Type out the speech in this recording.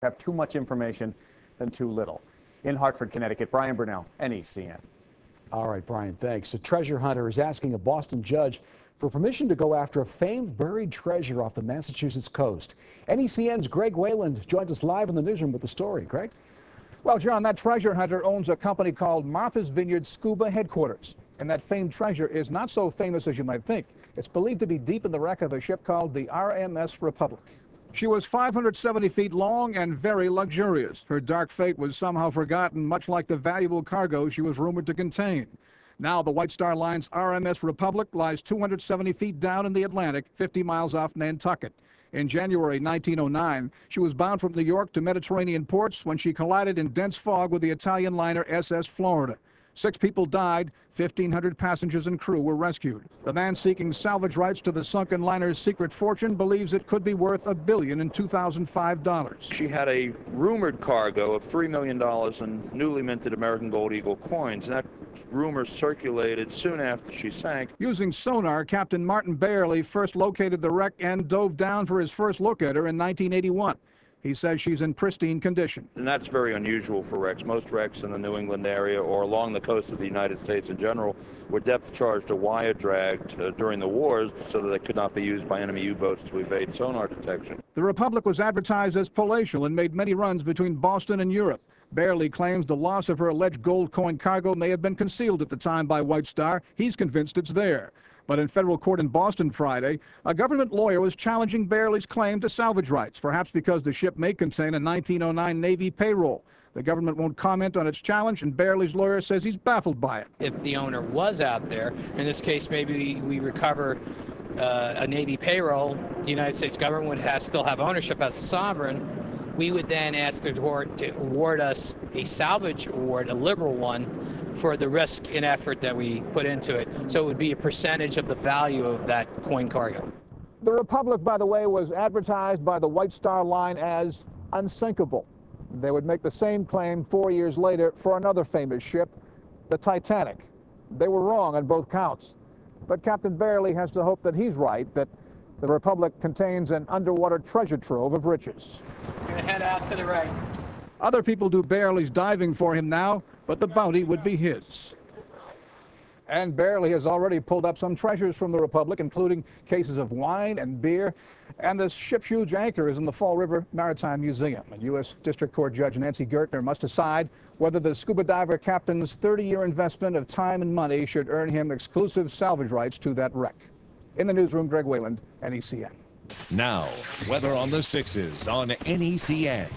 have too much information than too little. In Hartford, Connecticut, Brian Burnell, NECN. All right, Brian, thanks. A treasure hunter is asking a Boston judge for permission to go after a famed buried treasure off the Massachusetts coast. NECN's Greg Wayland joins us live in the newsroom with the story. Greg? Well, John, that treasure hunter owns a company called Martha's Vineyard Scuba Headquarters. And that famed treasure is not so famous as you might think. It's believed to be deep in the wreck of a ship called the RMS Republic. She was 570 feet long and very luxurious. Her dark fate was somehow forgotten, much like the valuable cargo she was rumored to contain. Now the White Star Line's RMS Republic lies 270 feet down in the Atlantic, 50 miles off Nantucket. In January 1909, she was bound from New York to Mediterranean ports when she collided in dense fog with the Italian liner SS Florida. 6 people died, 1,500 passengers and crew were rescued. The man seeking salvage rights to the sunken liner's secret fortune believes it could be worth $1 billion in 2005 dollars. She had a rumored cargo of $3 million in newly minted American Gold Eagle coins, and that rumor circulated soon after she sank. Using sonar, Captain Martin Bayerle first located the wreck and dove down for his first look at her in 1981. He says she's in pristine condition. And that's very unusual for wrecks. Most wrecks in the New England area or along the coast of the United States in general were depth charged or wire dragged during the wars so that they could not be used by enemy U-boats to evade sonar detection. The Republic was advertised as palatial and made many runs between Boston and Europe. Bayerle claims the loss of her alleged gold coin cargo may have been concealed at the time by White Star. He's convinced it's there. But in federal court in Boston Friday, a government lawyer was challenging Bayerle's claim to salvage rights, perhaps because the ship may contain a 1909 Navy payroll. The government won't comment on its challenge, and Bayerle's lawyer says he's baffled by it. If the owner was out there, in this case, maybe we recover a Navy payroll, the United States government would still have ownership as a sovereign. We would then ask the court to award us a salvage award, a liberal one, for the risk and effort that we put into it. So it would be a percentage of the value of that coin cargo. The Republic, by the way, was advertised by the White Star Line as unsinkable. They would make the same claim 4 years later for another famous ship, the Titanic. They were wrong on both counts. But Captain Bayerle has to hope that he's right, that the Republic contains an underwater treasure trove of riches. We're going to head out to the right. Other people do Bayerle's diving for him now, but the bounty would be his. And Bayerle has already pulled up some treasures from the Republic, including cases of wine and beer. And this ship's huge anchor is in the Fall River Maritime Museum. And U.S. District Court Judge Nancy Gertner must decide whether the scuba diver captain's 30-year investment of time and money should earn him exclusive salvage rights to that wreck. In the newsroom, Greg Wayland, NECN. Now, weather on the 6s on NECN.